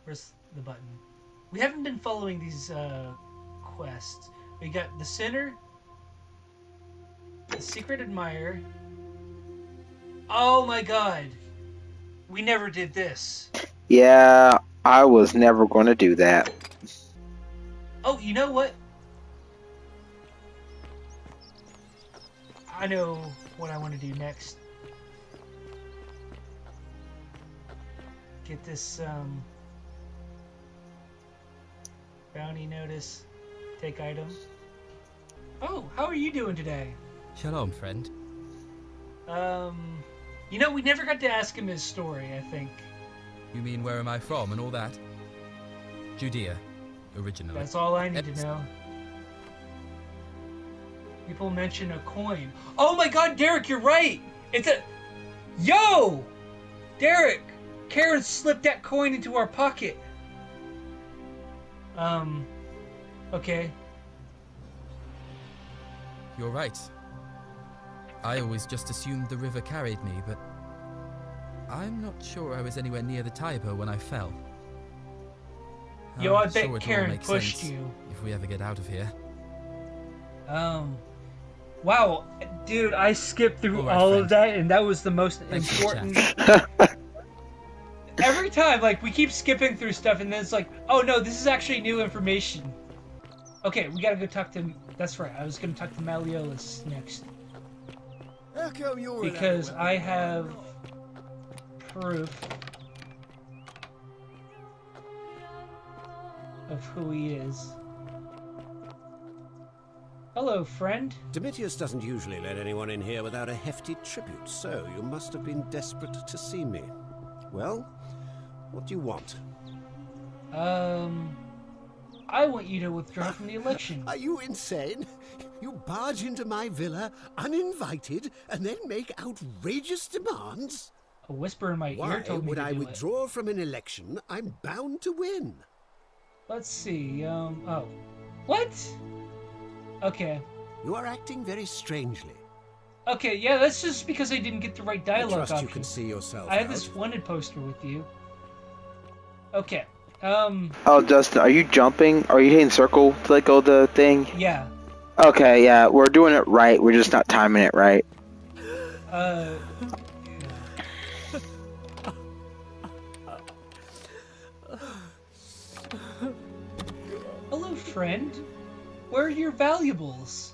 Where's the button? We haven't been following these quests. We got the Sinner, the Secret Admirer. Oh my god! We never did this. Yeah, I was never going to do that. Oh, you know what? I know what I want to do next. Get this bounty notice. Take item. Oh, how are you doing today? Shalom, friend. You know, we never got to ask him his story, I think. You mean where am I from and all that? Judea, originally. That's all I need to know. People mention a coin. Oh my god, Derek, you're right! It's a... Yo! Derek! Karen slipped that coin into our pocket. Okay. You're right. I always just assumed the river carried me, but I'm not sure I was anywhere near the Tiber when I fell. Yo, I I'm bet sure it'll all Karen make pushed sense you. if we ever get out of here. Wow, dude, I skipped through All right, all friend. of that, and that was the most Thanks for the important... Every time, like, we keep skipping through stuff, and then it's like, oh no, this is actually new information. Okay, we gotta go talk to... That's right, I was gonna talk to Malleolus next. How come you're Because I have proof of who he is. Hello, friend. Domitius doesn't usually let anyone in here without a hefty tribute, so you must have been desperate to see me. Well, what do you want? I want you to withdraw from the election. Are you insane? You barge into my villa uninvited and then make outrageous demands? A whisper in my ear Why told me would to I do it. withdraw from an election I'm bound to win? Let's see, oh. What? Okay. You are acting very strangely. Okay, yeah, that's just because I didn't get the right I dialogue trust option. you can see yourself I have out. this wanted poster with you. Okay, Oh, Dustin, are you jumping? Are you hitting circle to let go of the thing? yeah. Okay, yeah, we're doing it right. We're just not timing it right. Hello, friend. Where are your valuables?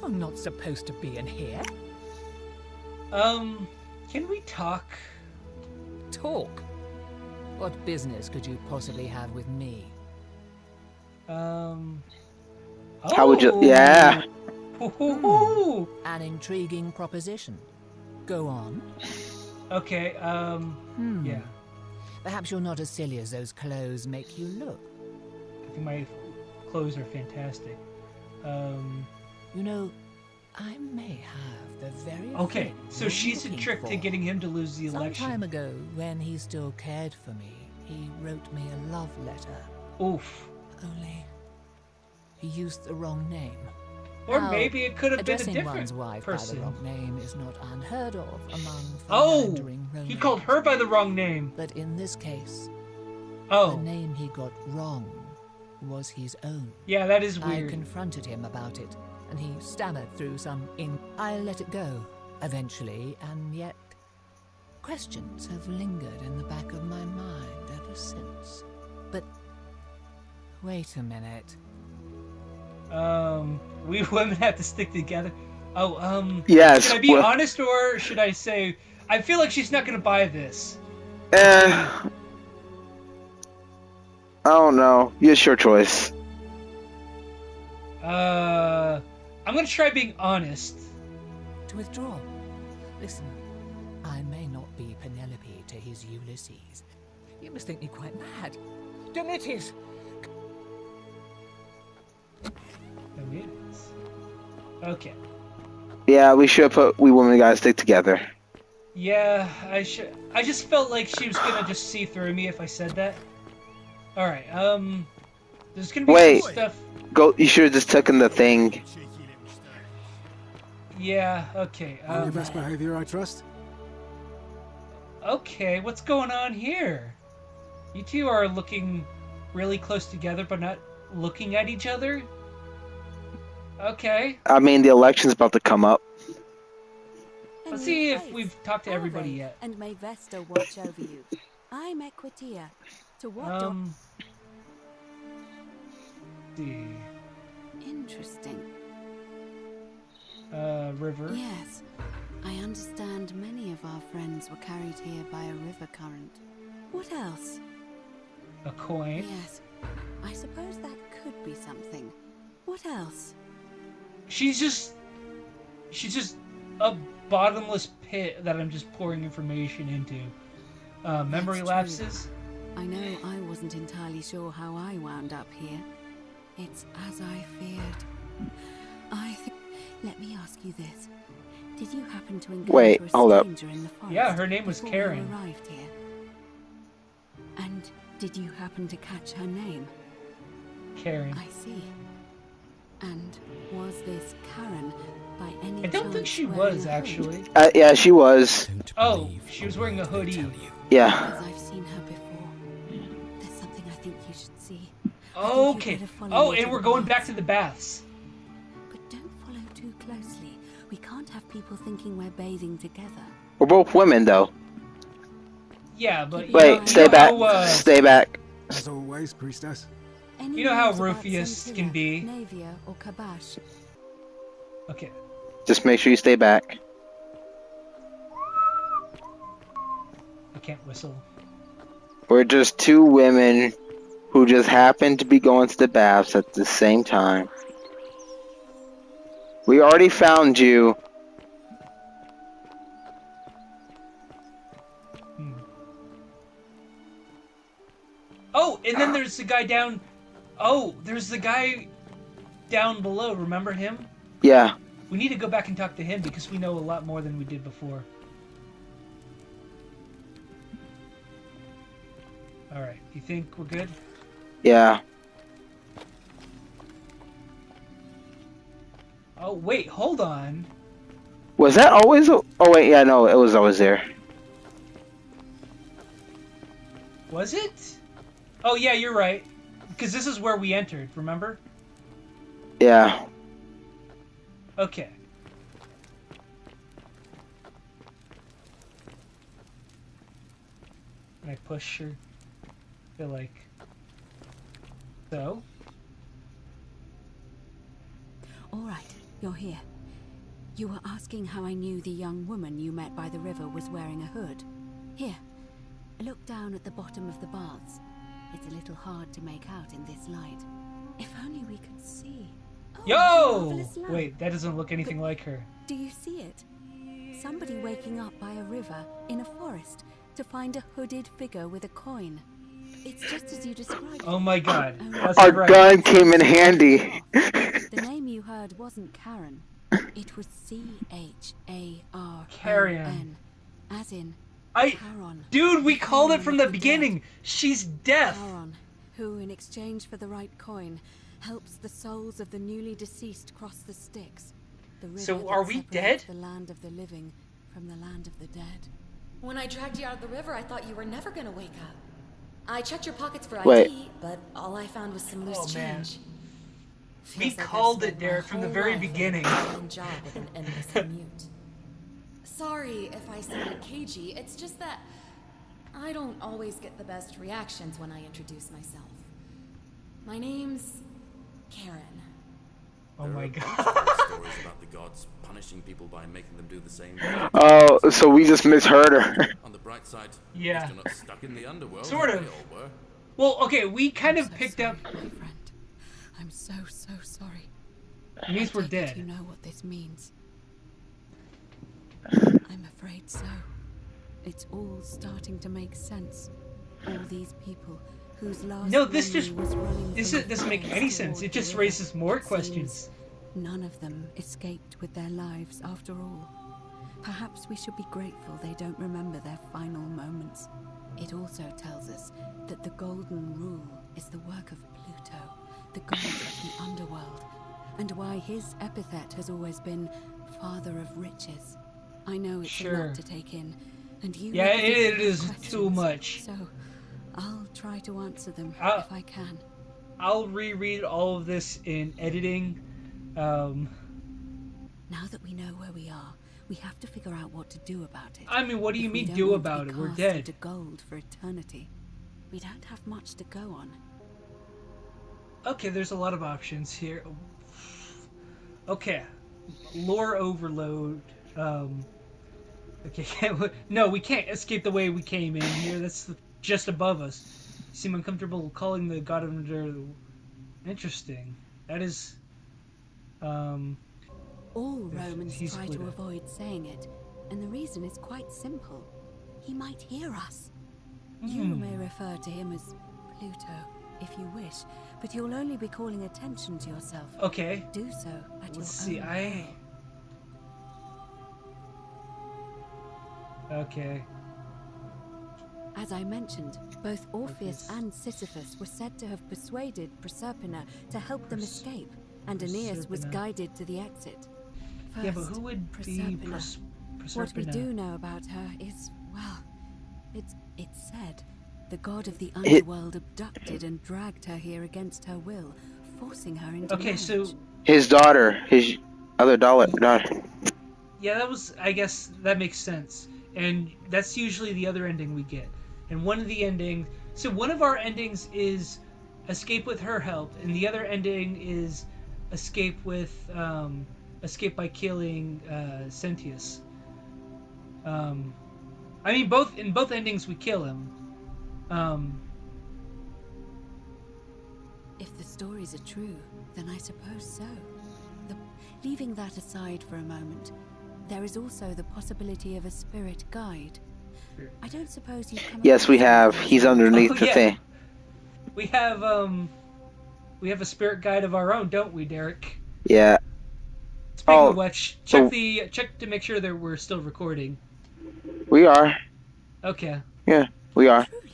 I'm not supposed to be in here. Can we talk? Talk? What business could you possibly have with me? How would you... Yeah. Ooh. An intriguing proposition. Go on. Okay, yeah. Perhaps you're not as silly as those clothes make you look. I think my clothes are fantastic. You know, I may have the very Okay, thing so you're she's a looking trick for. to getting him to lose the Some election. time ago, when he still cared for me, he wrote me a love letter. Oof. Only, he used the wrong name. Or Now, maybe it could have been a addressing different one's wife person. by the wrong name is not unheard of among Oh! philandering He Romans. called her by the wrong name. But in this case, the Oh. name he got wrong was his own. Yeah, that is I weird. confronted him about it, and he stammered through some I let it go, eventually, and yet questions have lingered in the back of my mind ever since. But wait a minute. We women have to stick together. Oh, Yes. should I be well, honest or should I say... I feel like she's not gonna buy this. I don't know. It's your choice. I'm gonna try being honest. To withdraw. Listen, I may not be Penelope to his Ulysses. You must think me quite mad. Domitius! Okay. Yeah, we should put we women gotta stick together. Yeah, I should. I just felt like she was gonna just see through me if I said that. All right. There's gonna be Wait. some stuff. Go. You should have just taken the thing. Yeah. Okay. Your best behavior, I trust. Okay. What's going on here? You two are looking really close together, but not looking at each other? Okay. I mean, the election's about to come up. Let's see if we've talked to everybody yet. And may Vesta watch over you. I'm Equitia. To what do... See. Interesting. River. Yes. I understand many of our friends were carried here by a river current. What else? A coin. Yes. I suppose that could be something. What else? She's just a bottomless pit that I'm just pouring information into. Memory That's lapses. I know I wasn't entirely sure how I wound up here. It's as I feared. Let me ask you this. Did you happen to encounter Wait, a hold up. stranger in the forest? Yeah, her name was before Karen. You arrived here? And did you happen to catch her name? Karen. I see. And was this Karen by any I don't think chance she wearing was a hood? Uh, actually. yeah, she was. Don't Oh, believe she was all wearing a they hoodie. tell you. Yeah. Because I've seen her before. There's something I think you should see. Okay. Oh, and we're going back to the baths. But don't follow too closely. We can't have people thinking we're bathing together. We're both women, though. Yeah, but Wait, stay back. Stay back. As always, priestess. Any You know how news about Rufius Scintilla, can be. Navia or Kabash? Okay. Just make sure you stay back. I can't whistle. We're just two women who just happen to be going to the baths at the same time. We already found you. Oh, and then there's the guy down. Oh, there's the guy down below. Remember him? Yeah. We need to go back and talk to him because we know a lot more than we did before. Alright, you think we're good? Yeah. Oh, wait, hold on. Was that always? Oh wait, yeah, no, it was always there. Was it? Oh, yeah, you're right. Because this is where we entered, remember? Yeah. Okay. Can I push her? I feel like... So? All right, you're here. You were asking how I knew the young woman you met by the river was wearing a hood. Here, look down at the bottom of the baths. It's a little hard to make out in this light. If only we could see. Oh, it's a Yo! marvelous lamp. Wait, that doesn't look anything like her. Do you see it? Somebody waking up by a river in a forest to find a hooded figure with a coin. It's just as you described. Oh my god. Only That's Our right. gun came in handy. The name you heard wasn't Karen. It was C-H-A-R-O-N. Karen. As in I... Charon. Dude, we called it from the Dead. beginning. She's deaf. Charon, who in exchange for the right coin helps the souls of the newly deceased cross the Styx. The river So that are we separates dead? The land of the living from the land of the dead. When I dragged you out of the river, I thought you were never gonna wake up. I checked your pockets for Wait. ID, but all I found was some loose Oh, man. change. We Feels like I've called spent it, my Derek, from the whole very life in a beginning. dead-end job with an endless commute. Sorry if I sounded cagey, it's just that I don't always get the best reactions when I introduce myself. My name's Karen. Oh my There god. are a bunch of stories about the gods punishing people by making them do the same thing. Oh, so we just misheard her. On the bright side, Yeah. at least you're not stuck in the underworld. Sort like of. they all were. Well, okay, we kind of I'm so picked sorry, up... my friend. I'm so sorry. It means we're I take it dead. You know what this means. I'm afraid so. It's all starting to make sense. All these people whose last No, this memory just... was running This from a doesn't make forest any sense. toward It the just river. raises more It seems questions. none of them escaped with their lives after all. Perhaps we should be grateful they don't remember their final moments. It also tells us that the Golden Rule is the work of Pluto, the god of the underworld, and why his epithet has always been Father of Riches. I know it's a Sure. lot to take in, and you Yeah, obviously it have is too questions, much. So I'll try to answer them if I can. I'll reread all of this in editing. Now that we know where we are, we have to figure out what to do about it. I mean, what do you If we mean don't do want to about be it? We're cast dead. into gold for eternity. We don't have much to go on. Okay, there's a lot of options here. Okay, lore overload. Okay, no, we can't escape the way we came in here. That's just above us. Seem uncomfortable calling the god under. Interesting. That is. All Romans he's try to Pluto. avoid saying it, and the reason is quite simple. He might hear us. You may refer to him as Pluto, if you wish, but you'll only be calling attention to yourself. Okay. Do so at your Let's see. own peril. Okay. As I mentioned, both Orpheus and Sisyphus were said to have persuaded Proserpina to help them escape, and Aeneas was Proserpina. guided to the exit. First, Yeah, but who would be Proserpina. What we Proserpina? do know about her is, well, it's said the god of the underworld abducted and dragged her here against her will, forcing her into Okay, marriage. so His daughter, his other daughter. yeah, that was. I guess that makes sense, and that's usually the other ending we get. And one of the endings. So one of our endings is escape with her help, and the other ending is escape with escape by killing Sentius. I mean, in both endings we kill him. If the stories are true, then I suppose so. Leaving that aside for a moment, there is also the possibility of a spirit guide. I don't suppose you've come Yes, we across have. one of He's those? underneath Oh, the yeah. thing. We have a spirit guide of our own, don't we, Derek? Yeah. Speaking Oh, of which, so- check to make sure that we're still recording. We are. Okay. Yeah, we are. Truly?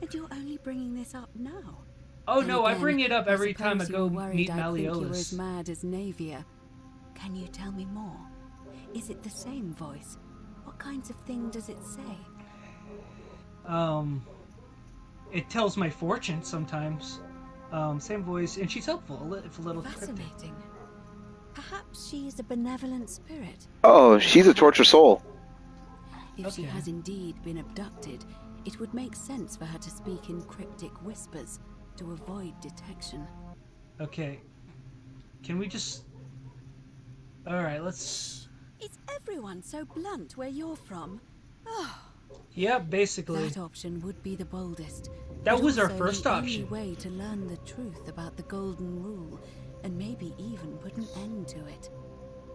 And you're only bringing this up now? Oh Then no, I again, bring it up every time I suppose go you're worried meet I'd think you were as Malleolus. mad as Navia. Can you tell me more? Is it the same voice? What kinds of thing does it say? It tells my fortune sometimes. Same voice, and she's helpful, if a little cryptic. Fascinating. Perhaps she is a benevolent spirit. Oh, she's a tortured soul. If she Okay. has indeed been abducted, it would make sense for her to speak in cryptic whispers to avoid detection. Okay. Can we just... Alright, let's... Is everyone so blunt where you're from? Oh, Yeah, basically. that option would be the boldest. That but was our also first the option. only way to learn the truth about the Golden Rule, and maybe even put an end to it.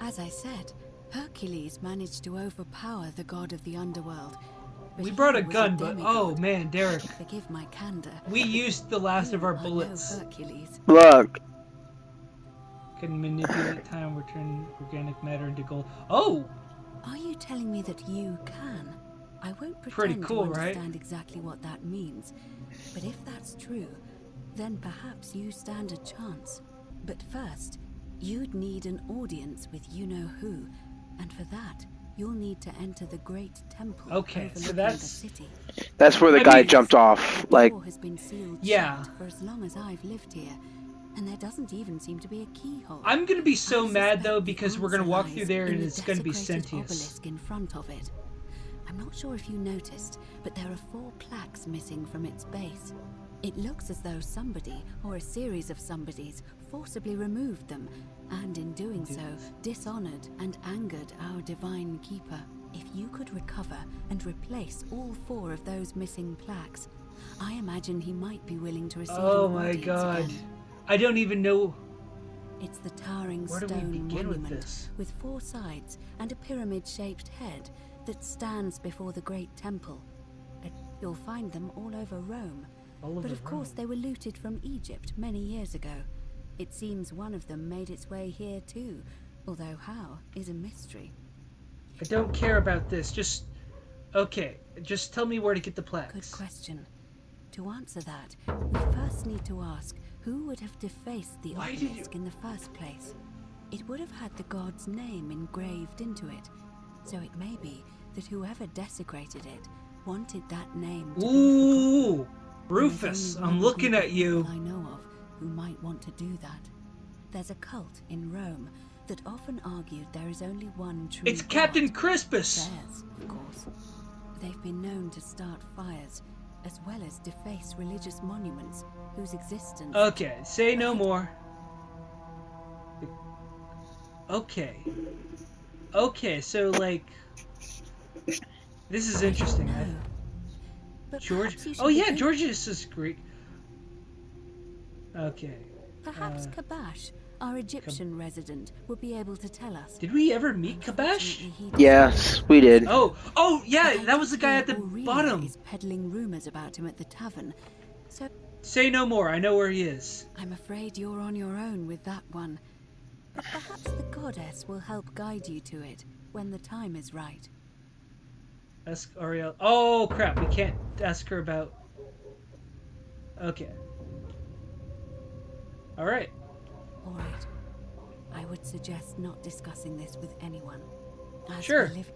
As I said, Hercules managed to overpower the god of the underworld. But We he brought a was gun, but demigod. oh man, Derek. Forgive my candor. We used the last of our You are no bullets. Hercules. Look. Can manipulate time, return organic matter into gold. Oh! Are you telling me that you can? I won't Pretty pretend cool, to right? understand exactly what that means. But if that's true, then perhaps you stand a chance. But first, you'd need an audience with you-know-who. And for that, you'll need to enter the great temple Okay, so overlooking that's- the city. That's where the I guy mean- jumped off. The Like, door has been sealed Yeah. shut for as long as I've lived here, and there doesn't even seem to be a keyhole. I'm gonna be so I mad suspect though the because we're gonna answer walk lies through there in and the it's gonna be desecrated Sentius. obelisk in front of it. I'm not sure if you noticed, but there are 4 plaques missing from its base. It looks as though somebody, or a series of somebodies, forcibly removed them, and in doing so, dishonored and angered our divine keeper. If you could recover and replace all 4 of those missing plaques, I imagine he might be willing to receive Oh an my audience god. again. I don't even know... It's the towering Where do we stone begin with monument this? with 4 sides and a pyramid-shaped head that stands before the great temple. You'll find them all over Rome. All over But of course Rome. they were looted from Egypt many years ago. It seems one of them made its way here too, although how is a mystery. I don't care about this, just... Okay, just tell me where to get the Good plaques. question. To answer that, we first need to ask who would have defaced the Why did you- obelisk in the first place. It would have had the god's name engraved into it, so it may be that whoever desecrated it wanted that name to be forgotten. Ooh! Rufus, There's only I'm one looking group at of you. people I know of who might want to do that. There's a cult in Rome that often argued there is only one true It's Captain God. Crispus. Theirs, of course. They've been known to start fires, as well as deface religious monuments whose existence... Okay, say no more. Okay. Okay, so like... This is interesting. No. But George... perhaps you should Oh yeah, begin- Georgius is Greek. Okay. Perhaps Kabash, our Egyptian resident, would be able to tell us. Did we ever meet Kabash? Unfortunately, he Yes, we did. Oh yeah, But I that was the guy at the think Aurelia bottom. is peddling rumors about him at the tavern. So Say no more, I know where he is. I'm afraid you're on your own with that one. But perhaps the goddess will help guide you to it when the time is right. Ask Ariel. Oh crap, we can't ask her about... Okay. Alright. All right. I would suggest not discussing this with anyone. As Sure. we live-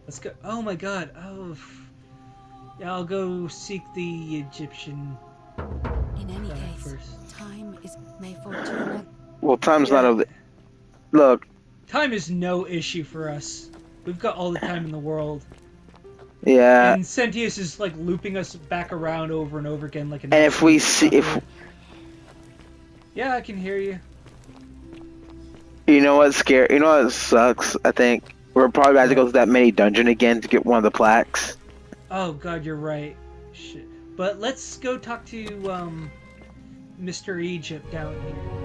Let's go. Oh my god. Oh. Yeah, I'll go seek the Egyptian In any guy case, first. time is may fall to another. Well, time's Yeah. not a... Look, Time is no issue for us. We've got all the time in the world. yeah, And Sentius is like looping us back around over and over again like an... and if we see... if Yeah, I can hear you. You know what's scary? You know what sucks? I think we're probably about to go to that mini dungeon again to get one of the plaques. Oh god, you're right. Shit. But let's go talk to Mr. Egypt down here.